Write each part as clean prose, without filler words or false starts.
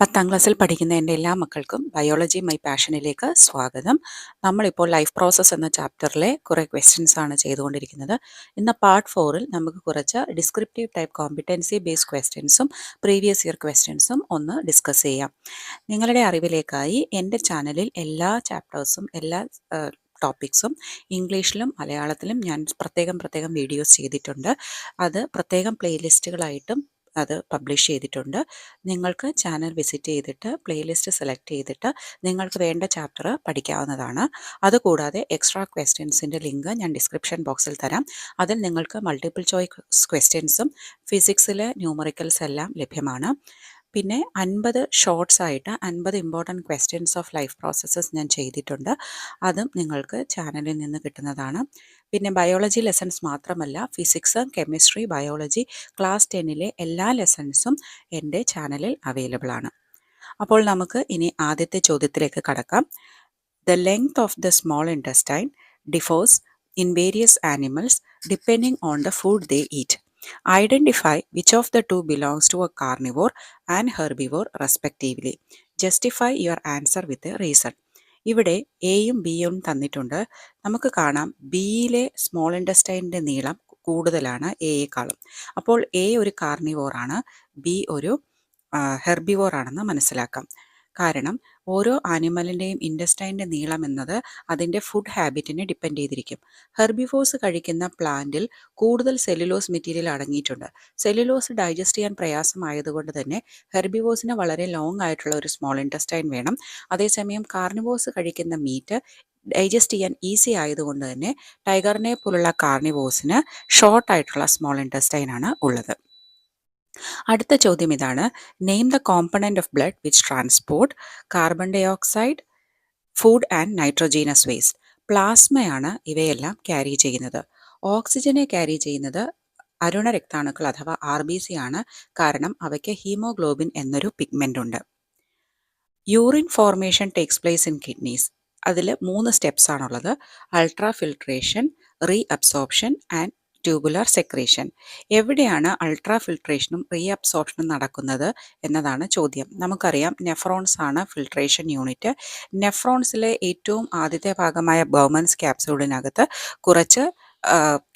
10ാം ക്ലാസ്സിൽ പഠിക്കുന്ന എൻ്റെ എല്ലാ മക്കൾക്കും ബയോളജി മൈ പാഷനിലേക്ക് സ്വാഗതം. നമ്മളിപ്പോൾ ലൈഫ് പ്രോസസ്സ് എന്ന ചാപ്റ്ററിലെ കുറേ ക്വസ്റ്റ്യൻസ് ആണ് ചെയ്തുകൊണ്ടിരിക്കുന്നത്. ഇന്ന് പാർട്ട് 4ൽ നമുക്ക് കുറച്ച് ഡിസ്ക്രിപ്റ്റീവ് ടൈപ്പ് കോമ്പിറ്റൻസി ബേസ്ഡ് ക്വസ്റ്റ്യൻസും പ്രീവിയസ് ഇയർ ക്വസ്റ്റ്യൻസും ഒന്ന് ഡിസ്കസ് ചെയ്യാം. നിങ്ങളുടെ അറിവിലേക്കായി എൻ്റെ ചാനലിൽ എല്ലാ ചാപ്റ്റേഴ്സും എല്ലാ ടോപ്പിക്സും ഇംഗ്ലീഷിലും മലയാളത്തിലും ഞാൻ പ്രത്യേകം വീഡിയോസ് ചെയ്തിട്ടുണ്ട്. അത് പ്രത്യേകം പ്ലേലിസ്റ്റുകളായിട്ടും അത് പബ്ലിഷ് ചെയ്തിട്ടുണ്ട്. നിങ്ങൾക്ക് ചാനൽ വിസിറ്റ് ചെയ്തിട്ട് പ്ലേലിസ്റ്റ് സെലക്ട് ചെയ്തിട്ട് നിങ്ങൾക്ക് വേണ്ട ചാപ്റ്റർ പഠിക്കാവുന്നതാണ്. അതുകൂടാതെ എക്സ്ട്രാ ക്വസ്റ്റ്യൻസിൻ്റെ ലിങ്ക് ഞാൻ ഡിസ്ക്രിപ്ഷൻ ബോക്സിൽ തരാം. അതിൽ നിങ്ങൾക്ക് മൾട്ടിപ്പിൾ ചോയ്സ് ക്വസ്റ്റ്യൻസും ഫിസിക്സിലെ ന്യൂമറിക്കൽസ് എല്ലാം ലഭ്യമാണ്. പിന്നെ 50 ഷോർട്സ് ആയിട്ട് 50 important questions of life processes ഞാൻ ചെയ്തിട്ടുണ്ട്. അതും നിങ്ങൾക്ക് ചാനലിൽ നിന്ന് കിട്ടുന്നതാണ്. പിന്നെ ബയോളജി ലെസൺസ് മാത്രമല്ല, ഫിസിക്സ്, കെമിസ്ട്രി, ബയോളജി ക്ലാസ് 10ലെ എല്ലാ ലെസൺസും എൻ്റെ ചാനലിൽ അവൈലബിൾ ആണ്. അപ്പോൾ നമുക്ക് ഇനി ആദ്യത്തെ ചോദ്യത്തിലേക്ക് കടക്കാം. The length of the small intestine differs in various animals depending on the food they eat. Identify which of the two belongs to a carnivore and herbivore respectively. Justify your answer with a reason. ഇവിടെ എയും ബിയും തന്നിട്ടുണ്ട്. നമുക്ക് കാണാം ബിയിലെ small ഇൻറ്റസ്റ്റൈൻ്റെ നീളം കൂടുതലാണ് എയേക്കാളും. അപ്പോൾ എ ഒരു കാർണിവോറാണ്, ബി ഒരു ഹെർബിവോർ ആണെന്ന് മനസ്സിലാക്കാം. കാരണം ഓരോ ആനിമലിൻ്റെയും ഇൻറ്റസ്റ്റൈൻ്റെ നീളം എന്നത് അതിൻ്റെ ഫുഡ് ഹാബിറ്റിനെ ഡിപ്പെൻഡ് ചെയ്തിരിക്കും. ഹെർബിവോഴ്സ് കഴിക്കുന്ന പ്ലാന്റിൽ കൂടുതൽ സെല്ലുലോസ് മെറ്റീരിയൽ അടങ്ങിയിട്ടുണ്ട്. സെല്ലുലോസ് ഡൈജസ്റ്റ് ചെയ്യാൻ പ്രയാസമായതുകൊണ്ട് തന്നെ ഹെർബിവോഴ്സിന് വളരെ ലോങ് ആയിട്ടുള്ള ഒരു സ്മോൾ ഇൻറ്റസ്റ്റൈൻ വേണം. അതേസമയം കാർണിവോഴ്സ് കഴിക്കുന്ന മീറ്റ് ഡൈജസ്റ്റ് ചെയ്യാൻ ഈസി ആയതുകൊണ്ട് തന്നെ ടൈഗറിനെ പോലുള്ള കാർണിവോഴ്സിന് ഷോർട്ട് ആയിട്ടുള്ള സ്മോൾ ഇൻറ്റസ്റ്റൈൻ ആണ് ഉള്ളത്. അടുത്ത ചോദ്യം ഇതാണ്. Name the component of blood which transport carbon dioxide, food and nitrogenous waste. പ്ലാസ്മയാണ് ഇവയെല്ലാം ക്യാരി ചെയ്യുന്നത്. ഓക്സിജനെ ക്യാരി ചെയ്യുന്നത് അരുണ രക്താണുക്കൾ അഥവാ RBC ആണ്. കാരണം അവയ്ക്ക് ഹീമോഗ്ലോബിൻ എന്നൊരു പിഗ്മെൻ്റ് ഉണ്ട്. Urine formation takes place in kidneys. അതിൽ 3 സ്റ്റെപ്സ് ആണുള്ളത്. Ultra filtration, re absorption and tubular secretion. എവിടെയാണ് അൾട്രാ ഫിൽട്രേഷനും റീ അബ്സോർപ്ഷനും നടക്കുന്നത് എന്നതാണ് ചോദ്യം. നമുക്കറിയാം നെഫ്രോൺസ് ആണ് ഫിൽട്രേഷൻ യൂണിറ്റ്. നെഫ്രോൺസിലെ ഏറ്റവും ആദ്യത്തെ ഭാഗമായ ബൗമൻസ് ക്യാപ്സ്യൂളിനകത്ത് കുറച്ച്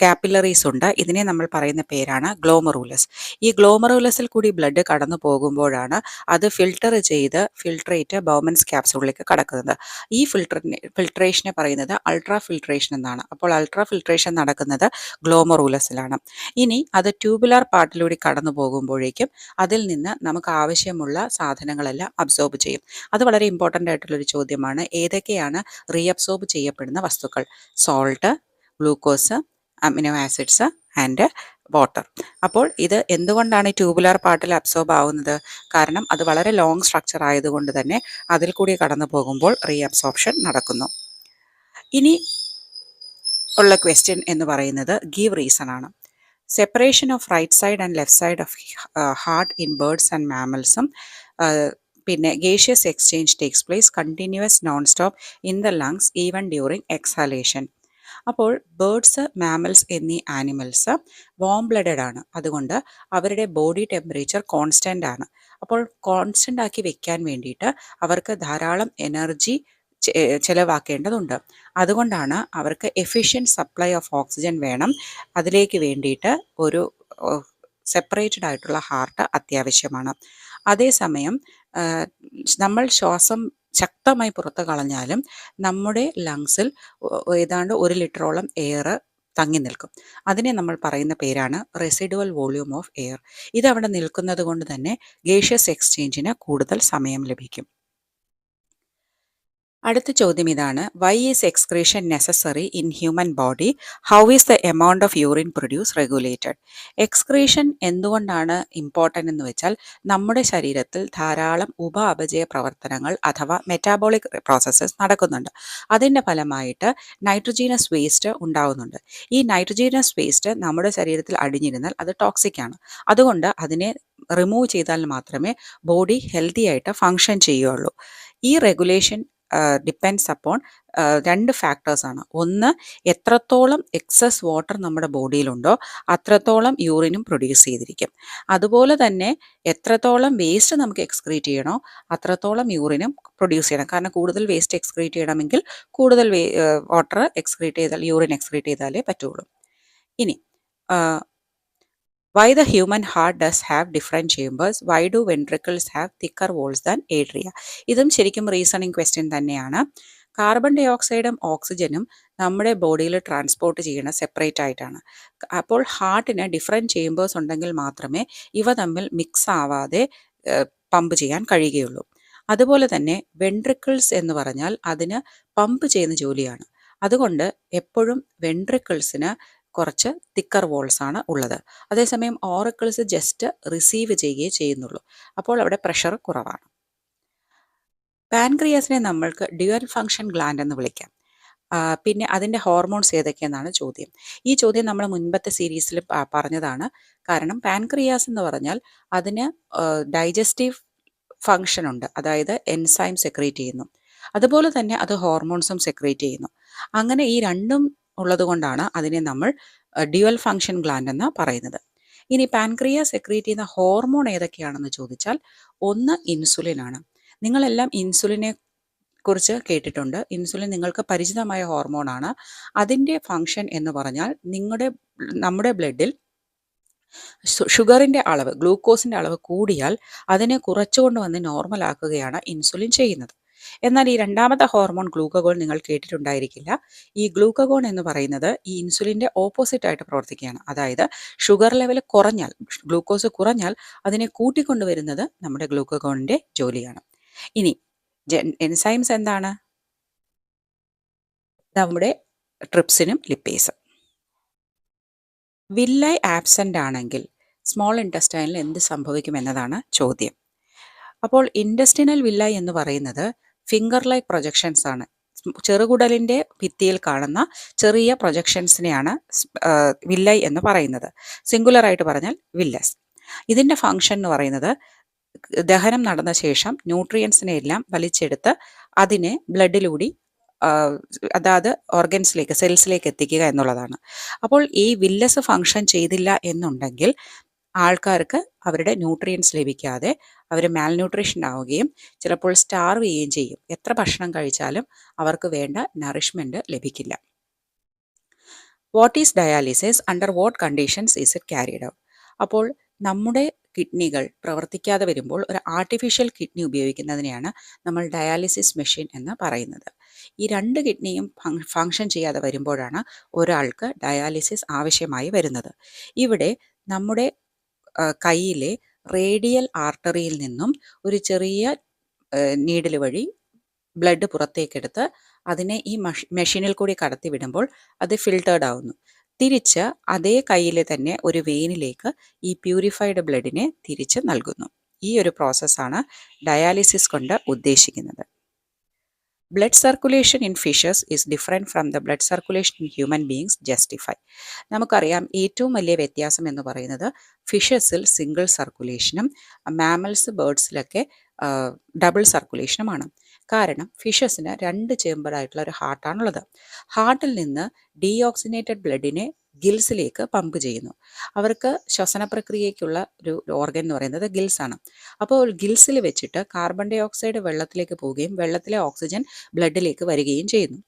കാപ്പിലറീസ് ഉണ്ട്. ഇതിനെ നമ്മൾ പറയുന്ന പേരാണ് ഗ്ലോമറൂലസ്. ഈ ഗ്ലോമറൂലസിൽ കൂടി ബ്ലഡ് കടന്നു പോകുമ്പോഴാണ് അത് ഫിൽട്രേറ്റ് ബൗമൻസ് ക്യാപ്സ്യൂളിലേക്ക് കടക്കുന്നത്. ഈ ഫിൽട്രേഷനെ പറയുന്നത് അൾട്രാ ഫിൽട്രേഷൻ എന്നാണ്. അപ്പോൾ അൾട്രാ ഫിൽട്രേഷൻ നടക്കുന്നത് ഗ്ലോമറൂലസിലാണ്. ഇനി അത് ട്യൂബുലാർ പാർട്ടിലൂടെ കടന്നു പോകുമ്പോഴേക്കും അതിൽ നിന്ന് നമുക്ക് ആവശ്യമുള്ള സാധനങ്ങളെല്ലാം അബ്സോർബ് ചെയ്യും. അത് വളരെ ഇമ്പോർട്ടൻ്റ് ആയിട്ടുള്ളൊരു ചോദ്യമാണ്. ഏതൊക്കെയാണ് റീഅബ്സോർബ് ചെയ്യപ്പെടുന്ന വസ്തുക്കൾ? Salt, glucose, amino acids and water. അപ്പോൾ ഇത് എന്തുകൊണ്ടാണ് ഈ ട്യൂബുലാർ പാർട്ടിൽ അബ്സോർബ് ആവുന്നത്? കാരണം അത് വളരെ ലോങ് സ്ട്രക്ചർ ആയതുകൊണ്ട് തന്നെ അതിൽ കൂടി കടന്നു പോകുമ്പോൾ റീഅബ്സോർപ്ഷൻ നടക്കുന്നു. ഇനി ഉള്ള ക്വസ്റ്റ്യൻ എന്ന് പറയുന്നത് ഗീവ് റീസൺ ആണ്. Separation of right side and left side of heart in birds and മാമൽസും പിന്നെ gaseous exchange takes place continuous non stop in the lungs even during exhalation. അപ്പോൾ ബേർഡ്സ്, മാമൽസ് എന്നീ ആനിമൽസ് വാം ബ്ലഡഡ് ആണ്. അതുകൊണ്ട് അവരുടെ body temperature constant ആണ്. അപ്പോൾ constant ആക്കി വെക്കാൻ വേണ്ടിയിട്ട് അവർക്ക് ധാരാളം എനർജി ചിലവാക്കേണ്ടതുണ്ട്. അതുകൊണ്ടാണ് അവർക്ക് എഫിഷ്യൻറ്റ് സപ്ലൈ ഓഫ് ഓക്സിജൻ വേണം. അതിലേക്ക് വേണ്ടിയിട്ട് ഒരു സെപ്പറേറ്റഡ് ആയിട്ടുള്ള ഹാർട്ട് അത്യാവശ്യമാണ്. അതേസമയം നമ്മൾ ശ്വാസം ശക്തമായി പുറത്ത് കളഞ്ഞാലും നമ്മുടെ ലങ്സിൽ ഏതാണ്ട് 1 ലിറ്ററോളം എയർ തങ്ങി നിൽക്കും. അതിനെ നമ്മൾ പറയുന്ന പേരാണ് റെസിഡുവൽ വോള്യൂം ഓഫ് എയർ. ഇതവിടെ നിൽക്കുന്നത് കൊണ്ട് തന്നെ ഗേഷ്യസ് എക്സ്ചേഞ്ചിന് കൂടുതൽ സമയം ലഭിക്കും. അടുത്ത ചോദ്യം ഇതാണ്. Why is excretion necessary in human body? How is the amount of urine produce regulated? Excretion എന്തുകൊണ്ടാണ് ഇമ്പോർട്ടൻ്റ് എന്ന് വെച്ചാൽ നമ്മുടെ ശരീരത്തിൽ ധാരാളം അപചയ പ്രവർത്തനങ്ങൾ അഥവാ മെറ്റാബോളിക് പ്രോസസ്സസ് നടക്കുന്നുണ്ട്. അതിൻ്റെ ഫലമായിട്ട് നൈട്രോജീനസ് വേസ്റ്റ് ഉണ്ടാകുന്നുണ്ട്. ഈ നൈട്രോജീനസ് വേസ്റ്റ് നമ്മുടെ ശരീരത്തിൽ അടിഞ്ഞിരുന്നാൽ അത് ടോക്സിക് ആണ്. അതുകൊണ്ട് അതിനെ റിമൂവ് ചെയ്താൽ മാത്രമേ ബോഡി ഹെൽത്തി ആയിട്ട് ഫങ്ഷൻ ചെയ്യുകയുള്ളൂ. ഈ റെഗുലേഷൻ ഡിപ്പെൻഡ്സ് അപ്പോൺ രണ്ട് ഫാക്ടേഴ്സാണ്. ഒന്ന്, എത്രത്തോളം എക്സസ് വാട്ടർ നമ്മുടെ ബോഡിയിലുണ്ടോ അത്രത്തോളം യൂറിനും പ്രൊഡ്യൂസ് ചെയ്തിരിക്കും. അതുപോലെ തന്നെ എത്രത്തോളം വേസ്റ്റ് നമുക്ക് എക്സ്ക്രീറ്റ് ചെയ്യണോ അത്രത്തോളം യൂറിനും പ്രൊഡ്യൂസ് ചെയ്യണം. കാരണം കൂടുതൽ വേസ്റ്റ് എക്സ്ക്രീറ്റ് ചെയ്യണമെങ്കിൽ കൂടുതൽ വാട്ടർ എക്സ്ക്രീറ്റ് ചെയ്താൽ യൂറിൻ എക്സ്ക്രീറ്റ് ചെയ്താലേ പറ്റുള്ളൂ. ഇനി why the human heart does have different chambers? Why do ventricles have thicker walls than atria? ഇതും ശരിക്കും റീസണിങ് ക്വസ്റ്റ്യൻ തന്നെയാണ്. കാർബൺ ഡൈ ഓക്സൈഡും ഓക്സിജനും നമ്മുടെ ബോഡിയിൽ ട്രാൻസ്പോർട്ട് ചെയ്യണ സെപ്പറേറ്റ് ആയിട്ടാണ്. അപ്പോൾ ഹാർട്ടിന് ഡിഫറെൻറ്റ് ചേമ്പേഴ്സ് ഉണ്ടെങ്കിൽ മാത്രമേ ഇവ തമ്മിൽ മിക്സ് ആവാതെ പമ്പ് ചെയ്യാൻ കഴിയുകയുള്ളൂ. അതുപോലെ തന്നെ വെൻട്രിക്കിൾസ് എന്ന് പറഞ്ഞാൽ അതിന് പമ്പ് ചെയ്യുന്ന ജോലിയാണ്. അതുകൊണ്ട് എപ്പോഴും വെൻട്രിക്കിൾസിന് കുറച്ച് തിക്കർ വോൾസ് ആണ് ഉള്ളത്. അതേസമയം ഓറിക്കിൾസ് ജസ്റ്റ് റിസീവ് ചെയ്യുകയേ ചെയ്യുന്നുള്ളൂ. അപ്പോൾ അവിടെ പ്രഷർ കുറവാണ്. പാൻക്രിയാസിനെ നമ്മൾക്ക് ഡ്യുവൽ ഫങ്ഷൻ ഗ്ലാൻഡ് എന്ന് വിളിക്കാം. പിന്നെ അതിൻ്റെ ഹോർമോൺസ് ഏതൊക്കെയെന്നാണ് ചോദ്യം. ഈ ചോദ്യം നമ്മൾ മുൻപത്തെ സീരീസിൽ പറഞ്ഞതാണ്. കാരണം പാൻക്രിയാസ് എന്ന് പറഞ്ഞാൽ അതിന് ഡൈജസ്റ്റീവ് ഫങ്ഷൻ ഉണ്ട്, അതായത് എൻസൈം സെക്രീറ്റ് ചെയ്യുന്നു. അതുപോലെ തന്നെ അത് ഹോർമോൺസും സെക്രീറ്റ് ചെയ്യുന്നു. അങ്ങനെ ഈ രണ്ടും ഉള്ളതുകൊണ്ടാണ് അതിനെ നമ്മൾ ഡ്യുവൽ ഫങ്ഷൻ ഗ്ലാൻഡ് എന്ന് പറയുന്നത്. ഇനി പാൻക്രിയാസ് സെക്രീറ്റ് ചെയ്യുന്ന ഹോർമോൺ ഏതൊക്കെയാണെന്ന് ചോദിച്ചാൽ ഒന്ന് ഇൻസുലിൻ ആണ്. നിങ്ങളെല്ലാം ഇൻസുലിനെ കുറിച്ച് കേട്ടിട്ടുണ്ട്. ഇൻസുലിൻ നിങ്ങൾക്ക് പരിചിതമായ ഹോർമോണാണ്. അതിൻ്റെ ഫങ്ഷൻ എന്ന് പറഞ്ഞാൽ നമ്മുടെ ബ്ലഡിൽ ഷുഗറിൻ്റെ അളവ്, ഗ്ലൂക്കോസിൻ്റെ അളവ് കൂടിയാൽ അതിനെ കുറച്ചുകൊണ്ട് വന്ന് നോർമൽ ആക്കുകയാണ് ഇൻസുലിൻ ചെയ്യുന്നത്. എന്നാൽ ഈ രണ്ടാമത്തെ ഹോർമോൺ ഗ്ലൂക്കഗോൺ നിങ്ങൾ കേട്ടിട്ടുണ്ടായിരിക്കില്ല. ഈ ഗ്ലൂക്കഗോൺ എന്ന് പറയുന്നത് ഈ ഇൻസുലിൻ്റെ ഓപ്പോസിറ്റ് ആയിട്ട് പ്രവർത്തിക്കുകയാണ്. അതായത് ഷുഗർ ലെവൽ കുറഞ്ഞാൽ, ഗ്ലൂക്കോസ് കുറഞ്ഞാൽ അതിനെ കൂട്ടിക്കൊണ്ടുവരുന്നത് നമ്മുടെ ഗ്ലൂക്കഗോണിൻ്റെ ജോലിയാണ്. ഇനി എൻസൈംസ് എന്താണ്? നമ്മുടെ ട്രിപ്സിനും ലിപ്പേസും. വില്ലൈ ആബ്സെൻ്റ് ആണെങ്കിൽ സ്മോൾ ഇൻറ്റസ്റ്റൈനിൽ എന്ത് സംഭവിക്കുമെന്നതാണ് ചോദ്യം. അപ്പോൾ ഇൻറ്റസ്റ്റിനൽ വില്ലൈ എന്ന് പറയുന്നത് ഫിംഗർ ലൈക്ക് പ്രൊജക്ഷൻസ് ആണ്. ചെറുകുടലിൻ്റെ ഭിത്തിയിൽ കാണുന്ന ചെറിയ പ്രൊജക്ഷൻസിനെയാണ് വില്ലൈ എന്ന് പറയുന്നത്. സിംഗുലർ ആയിട്ട് പറഞ്ഞാൽ വില്ലസ്. ഇതിൻ്റെ ഫങ്ഷൻ എന്ന് പറയുന്നത് ദഹനം നടന്ന ശേഷം ന്യൂട്രിയൻസിനെ എല്ലാം വലിച്ചെടുത്ത് അതിനെ ബ്ലഡിലൂടെ അതായത് ഓർഗൻസിലേക്ക്, സെൽസിലേക്ക് എത്തിക്കുക എന്നുള്ളതാണ്. അപ്പോൾ ഈ വില്ലസ് ഫങ്ഷൻ ചെയ്തില്ല എന്നുണ്ടെങ്കിൽ ആൾക്കാർക്ക് അവരുടെ ന്യൂട്രിയൻസ് ലഭിക്കാതെ അവർ മാൽന്യൂട്രീഷൻ ആവുകയും ചിലപ്പോൾ സ്റ്റാർവ് ചെയ്യുകയും ചെയ്യും. എത്ര ഭക്ഷണം കഴിച്ചാലും അവർക്ക് വേണ്ട നറിഷ്മെൻറ്റ് ലഭിക്കില്ല. What is dialysis? Under what conditions is it carried out? അപ്പോൾ നമ്മുടെ കിഡ്നികൾ പ്രവർത്തിക്കാതെ വരുമ്പോൾ ഒരു ആർട്ടിഫിഷ്യൽ കിഡ്നി ഉപയോഗിക്കുന്നതിനെയാണ് നമ്മൾ ഡയാലിസിസ് മെഷീൻ എന്ന് പറയുന്നത്. ഈ രണ്ട് കിഡ്നിയും ഫങ്ഷൻ ചെയ്യാതെ വരുമ്പോഴാണ് ഒരാൾക്ക് ഡയാലിസിസ് ആവശ്യമായി വരുന്നത്. ഇവിടെ നമ്മുടെ കയ്യിലെ റേഡിയൽ ആർട്ടറിയിൽ നിന്നും ഒരു ചെറിയ നീഡിൽ വഴി ബ്ലഡ് പുറത്തേക്കെടുത്ത് അതിനെ ഈ മെഷീനിൽ കൂടി കടത്തി വിടുമ്പോൾ അത് ഫിൽട്ടേർഡ് ആവുന്നു. തിരിച്ച് അതേ കയ്യിലെ തന്നെ ഒരു വെയിനിലേക്ക് ഈ പ്യൂരിഫൈഡ് ബ്ലഡിനെ തിരിച്ച് നൽകുന്നു. ഈ ഒരു പ്രോസസ്സാണ് ഡയാലിസിസ് കൊണ്ട് ഉദ്ദേശിക്കുന്നത്. Blood circulation in fishes is different from the blood circulation in human beings. Justify. നമുക്കറിയാം ഏറ്റവും വലിയ വ്യത്യാസം എന്ന് പറയുന്നത് ഫിഷസിൽ സിംഗിൾ സർക്കുലേഷനും മാമൽസ്, ബേർഡ്സിലൊക്കെ ഡബിൾ സർക്കുലേഷനുമാണ്. കാരണം ഫിഷസിന് 2 ചേമ്പറായിട്ടുള്ള ഒരു ഹാർട്ടാണുള്ളത്. ഹാർട്ടിൽ നിന്ന് ഡീഓക്സിനേറ്റഡ് ബ്ലഡിനെ ഗിൽസിലേക്ക് പമ്പ് ചെയ്യുന്നു. അവർക്ക് ശ്വസന പ്രക്രിയയ്ക്കുള്ള ഒരു ഓർഗൻ എന്ന് പറയുന്നത് ഗിൽസ് ആണ്. അപ്പോൾ ഗിൽസിൽ വെച്ചിട്ട് കാർബൺ ഡൈ ഓക്സൈഡ് വെള്ളത്തിലേക്ക് പോവുകയും വെള്ളത്തിലെ ഓക്സിജൻ ബ്ലഡിലേക്ക് വരികയും ചെയ്യുന്നു.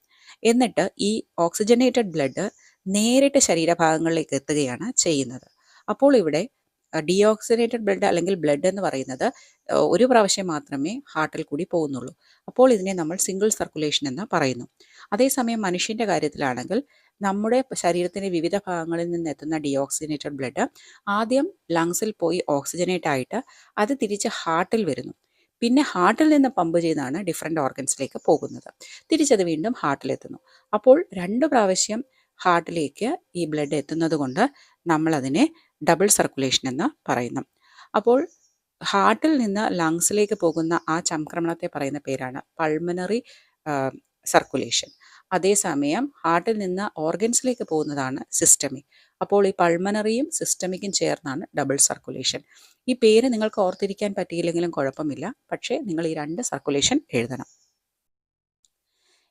എന്നിട്ട് ഈ ഓക്സിജനേറ്റഡ് ബ്ലഡ് നേരിട്ട് ശരീരഭാഗങ്ങളിലേക്ക് എത്തുകയാണ് ചെയ്യുന്നത്. അപ്പോൾ ഇവിടെ ഡീഓക്സിനേറ്റഡ് ബ്ലഡ് അല്ലെങ്കിൽ ബ്ലഡ് എന്ന് പറയുന്നത് ഒരു പ്രാവശ്യം മാത്രമേ ഹാർട്ടിൽ കൂടി പോകുന്നുള്ളൂ. അപ്പോൾ ഇതിനെ നമ്മൾ സിംഗിൾ സർക്കുലേഷൻ എന്ന് പറയുന്നു. അതേസമയം മനുഷ്യൻ്റെ കാര്യത്തിലാണെങ്കിൽ നമ്മുടെ ശരീരത്തിൻ്റെ വിവിധ ഭാഗങ്ങളിൽ നിന്ന് എത്തുന്ന ഡീഓക്സിനേറ്റഡ് ബ്ലഡ് ആദ്യം ലങ്സിൽ പോയി ഓക്സിജനേറ്റ് ആയിട്ട് അത് തിരിച്ച് ഹാർട്ടിൽ വരുന്നു. പിന്നെ ഹാർട്ടിൽ നിന്ന് പമ്പ് ചെയ്താണ് ഡിഫറെൻ്റ് ഓർഗൻസിലേക്ക് പോകുന്നത്. തിരിച്ചത് വീണ്ടും ഹാർട്ടിലെത്തുന്നു. അപ്പോൾ 2 പ്രാവശ്യം ഹാർട്ടിലേക്ക് ഈ ബ്ലഡ് എത്തുന്നത് കൊണ്ട് നമ്മളതിനെ ഡബിൾ സർക്കുലേഷൻ എന്ന് പറയുന്നു. അപ്പോൾ ഹാർട്ടിൽ നിന്ന് ലങ്സിലേക്ക് പോകുന്ന ആ ചംക്രമണത്തെ പറയുന്ന പേരാണ് പൾമനറി സർക്കുലേഷൻ. അതേസമയം ഹാർട്ടിൽ നിന്ന് ഓർഗൻസിലേക്ക് പോകുന്നതാണ് സിസ്റ്റമിക്. അപ്പോൾ ഈ പൾമനറിയും സിസ്റ്റമിക്കും ചേർന്നാണ് ഡബിൾ സർക്കുലേഷൻ. ഈ പേര് നിങ്ങൾക്ക് ഓർത്തിരിക്കാൻ പറ്റിയില്ലെങ്കിലും കുഴപ്പമില്ല, പക്ഷേ നിങ്ങൾ ഈ 2 സർക്കുലേഷൻ എഴുതണം.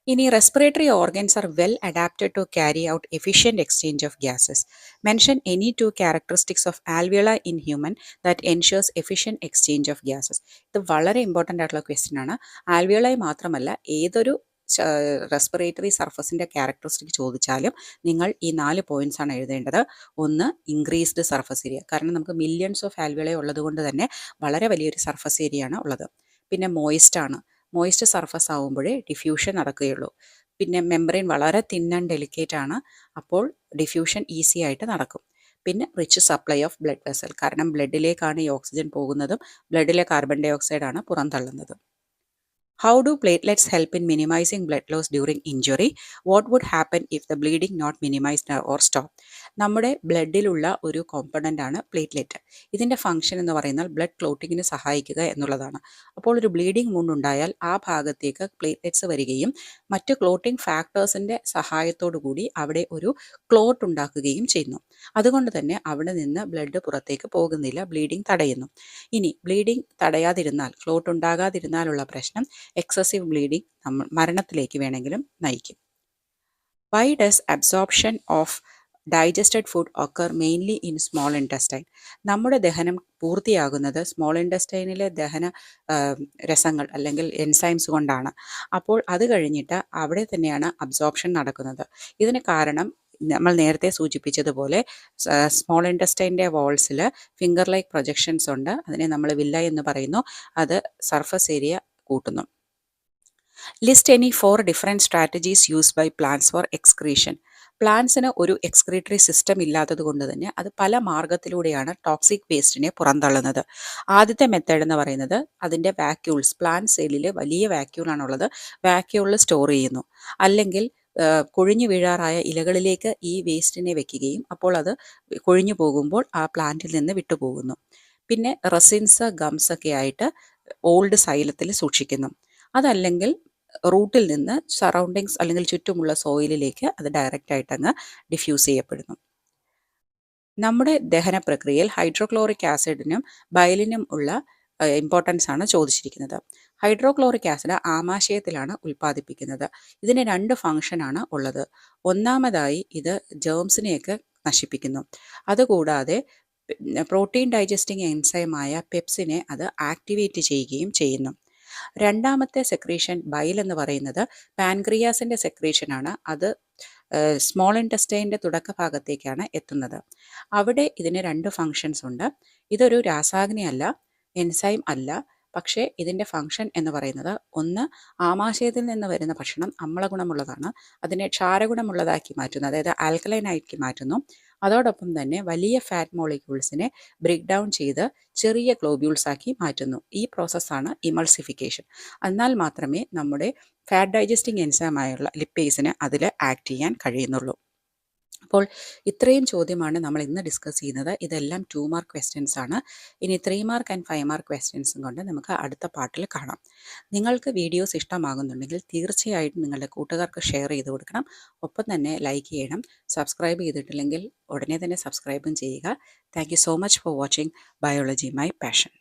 ഇനി respiratory organs are well adapted to carry out efficient exchange of gases. Mention any two characteristics of alveola in human that ensures efficient exchange of gases. ഇത് വളരെ ഇമ്പോർട്ടൻ്റ് ആയിട്ടുള്ള ക്വസ്റ്റ്യൻ ആണ്. ആൽവിയോളായി മാത്രമല്ല ഏതൊരു റെസ്പിറേറ്ററി സർഫസിൻ്റെ ക്യാരക്ടറിസ്റ്റിക് ചോദിച്ചാലും നിങ്ങൾ ഈ 4 പോയിന്റ്സ് ആണ് എഴുതേണ്ടത്. ഒന്ന്, ഇൻക്രീസ്ഡ് സർഫസ് ഏരിയ, കാരണം നമുക്ക് മില്യൺസ് ഓഫ് ആൽവിയോളെ ഉള്ളത് കൊണ്ട് തന്നെ വളരെ വലിയൊരു സർഫസ് ഏരിയ ആണ് ഉള്ളത്. പിന്നെ മോയിസ്റ്റ് ആണ്. മോയിസ്റ്റ് സർഫസ് ആവുമ്പോഴേ ഡിഫ്യൂഷൻ നടക്കുകയുള്ളൂ. പിന്നെ മെംബ്രെയിൻ വളരെ തിൻ ആൻഡ് ഡെലിക്കേറ്റ് ആണ്, അപ്പോൾ ഡിഫ്യൂഷൻ ഈസി ആയിട്ട് നടക്കും. പിന്നെ rich supply of blood vessel, കാരണം ബ്ലഡിലേക്കാണ് ഈ ഓക്സിജൻ പോകുന്നതും ബ്ലഡിലെ കാർബൺ ഡൈ ഓക്സൈഡ് ആണ് പുറന്തള്ളുന്നതും. How do platelets help in minimizing blood loss during injury? What would happen if the bleeding not minimized or stopped? നമ്മുടെ ബ്ലഡിലുള്ള ഒരു component ആണ് പ്ലേറ്റ്ലെറ്റ്. ഇതിൻ്റെ function എന്ന് പറയുന്നത് ബ്ലഡ് ക്ലോട്ടിങ്ങിന് സഹായിക്കുക എന്നുള്ളതാണ്. അപ്പോൾ ഒരു ബ്ലീഡിംഗ് വുണ്ട് ഉണ്ടായാൽ ആ ഭാഗത്തേക്ക് പ്ലേറ്റ്ലെറ്റ്സ് വരികയും മറ്റ് ക്ലോട്ടിംഗ് ഫാക്ടേഴ്സിൻ്റെ സഹായത്തോടു കൂടി അവിടെ ഒരു ക്ലോട്ട് ഉണ്ടാക്കുകയും ചെയ്യുന്നു. അതുകൊണ്ട് തന്നെ അവിടെ നിന്ന് ബ്ലഡ് പുറത്തേക്ക് പോകുന്നില്ല, ബ്ലീഡിംഗ് തടയുന്നു. ഇനി ബ്ലീഡിംഗ് തടയാതിരുന്നാൽ, ക്ലോട്ട് ഉണ്ടാകാതിരുന്നാലുള്ള പ്രശ്നം എക്സസീവ് ബ്ലീഡിംഗ് മരണത്തിലേക്ക് വേണമെങ്കിലും നയിക്കും. Why does absorption of digested food occur mainly in small intestine? നമ്മുടെ ദഹനം പൂർത്തിയാകുന്നത് സ്മോൾ ഇൻറ്റസ്റ്റൈനിലെ ദഹന രസങ്ങൾ അല്ലെങ്കിൽ എൻസൈംസ് കൊണ്ടാണ്. അപ്പോൾ അത് കഴിഞ്ഞിട്ട് അവിടെ തന്നെയാണ് അബ്സോർപ്ഷൻ നടക്കുന്നത്. ഇതിന് കാരണം നമ്മൾ നേരത്തെ സൂചിപ്പിച്ചതുപോലെ സ്മോൾ ഇൻറ്റസ്റ്റൈൻ്റെ വോൾസിൽ ഫിംഗർ ലൈക്ക് പ്രൊജക്ഷൻസ് ഉണ്ട്. അതിനെ നമ്മൾ വില്ല എന്ന് പറയുന്നു. അത് സർഫസ് ഏരിയ കൂട്ടുന്നു. List any 4 different strategies used by plants for excretion. പ്ലാന്റ്സിന് ഒരു എക്സ്ക്രീറ്ററി സിസ്റ്റം ഇല്ലാത്തത് കൊണ്ട് തന്നെ അത് പല മാർഗത്തിലൂടെയാണ് ടോക്സിക് വേസ്റ്റിനെ പുറന്തള്ളുന്നത്. ആദ്യത്തെ മെത്തേഡ് എന്ന് പറയുന്നത് അതിൻ്റെ വാക്യൂൾസ്, പ്ലാന്റ് സെല്ലിൽ വലിയ വാക്യൂളാണുള്ളത്, വാക്യൂളിൽ സ്റ്റോർ ചെയ്യുന്നു. അല്ലെങ്കിൽ കൊഴിഞ്ഞു വീഴാറായ ഇലകളിലേക്ക് ഈ വേസ്റ്റിനെ വെക്കുകയും അപ്പോൾ അത് കൊഴിഞ്ഞു പോകുമ്പോൾ ആ പ്ലാന്റിൽ നിന്ന് വിട്ടുപോകുന്നു. പിന്നെ റെസിൻസ്, ഗംസ് ഒക്കെ ആയിട്ട് ഓൾഡ് സൈലത്തിൽ സൂക്ഷിക്കുന്നു. അതല്ലെങ്കിൽ റൂട്ടിൽ നിന്ന് സറൗണ്ടിങ്സ് അല്ലെങ്കിൽ ചുറ്റുമുള്ള സോയിലിലേക്ക് അത് ഡയറക്റ്റ് ആയിട്ട് അങ്ങ് ഡിഫ്യൂസ് ചെയ്യപ്പെടുന്നു. നമ്മുടെ ദഹന പ്രക്രിയയിൽ ഹൈഡ്രോക്ലോറിക് ആസിഡിനും ബയലിനും ഉള്ള ഇമ്പോർട്ടൻസ് ആണ് ചോദിച്ചിരിക്കുന്നത്. ഹൈഡ്രോക്ലോറിക് ആസിഡ് ആമാശയത്തിലാണ് ഉൽപ്പാദിപ്പിക്കുന്നത്. ഇതിന് 2 ഫംഗ്ഷനാണ് ഉള്ളത്. ഒന്നാമതായി ഇത് ജേംസിനെയൊക്കെ നശിപ്പിക്കുന്നു. അതുകൂടാതെ പ്രോട്ടീൻ ഡൈജസ്റ്റിംഗ് എൻസൈമായ പെപ്സിനെ അത് ആക്ടിവേറ്റ് ചെയ്യുകയും ചെയ്യുന്നു. രണ്ടാമത്തെ സെക്രീഷൻ ബൈൽ എന്ന് പറയുന്നത് പാൻക്രിയാസിൻ്റെ സെക്രീഷനാണ്. അത് സ്മോൾ ഇൻറ്റസ്റ്റൈൻ്റെ തുടക്ക ഭാഗത്തേക്കാണ് എത്തുന്നത്. അവിടെ ഇതിന് 2 ഫങ്ഷൻസ് ഉണ്ട്. ഇതൊരു രാസാഗ്നിയല്ല, എൻസൈം അല്ല. പക്ഷേ ഇതിൻ്റെ ഫങ്ഷൻ എന്ന് പറയുന്നത് ഒന്ന്, ആമാശയത്തിൽ നിന്ന് വരുന്ന ഭക്ഷണം അമ്ലഗുണമുള്ളതാണ്, അതിനെ ക്ഷാരഗുണമുള്ളതാക്കി മാറ്റുന്നു, അതായത് ആൽക്കലൈനാക്കി മാറ്റുന്നു. അതോടൊപ്പം തന്നെ വലിയ ഫാറ്റ് മോളിക്യൂൾസിനെ ബ്രേക്ക് ഡൗൺ ചെയ്ത് ചെറിയ ഗ്ലോബ്യൂൾസ് ആക്കി മാറ്റുന്നു. ഈ പ്രോസസ്സാണ് ഇമൾസിഫിക്കേഷൻ. എന്നാൽ മാത്രമേ നമ്മുടെ ഫാറ്റ് ഡൈജസ്റ്റിംഗ് എൻസൈമായുള്ള ലിപ്പേസിന് അതിൽ ആക്ട് ചെയ്യാൻ കഴിയുന്നുള്ളൂ. അപ്പോൾ ഇത്രയും ചോദ്യമാണ് നമ്മൾ ഇന്ന് ഡിസ്കസ് ചെയ്യുന്നത്. ഇതെല്ലാം 2 മാർക്ക് ക്വസ്റ്റ്യൻസ് ആണ്. ഇനി 3 മാർക്ക് ആൻഡ് 5 മാർക്ക് ക്വസ്റ്റ്യൻസും കൊണ്ട് നമുക്ക് അടുത്ത പാർട്ടിൽ കാണാം. നിങ്ങൾക്ക് വീഡിയോസ് ഇഷ്ടമാകുന്നുണ്ടെങ്കിൽ തീർച്ചയായിട്ടും നിങ്ങളുടെ കൂട്ടുകാർക്ക് ഷെയർ ചെയ്ത് കൊടുക്കണം. ഒപ്പം തന്നെ ലൈക്ക് ചെയ്യണം. സബ്സ്ക്രൈബ് ചെയ്തിട്ടില്ലെങ്കിൽ ഉടനെ തന്നെ സബ്സ്ക്രൈബും ചെയ്യുക. Thank you so much for watching biology my passion.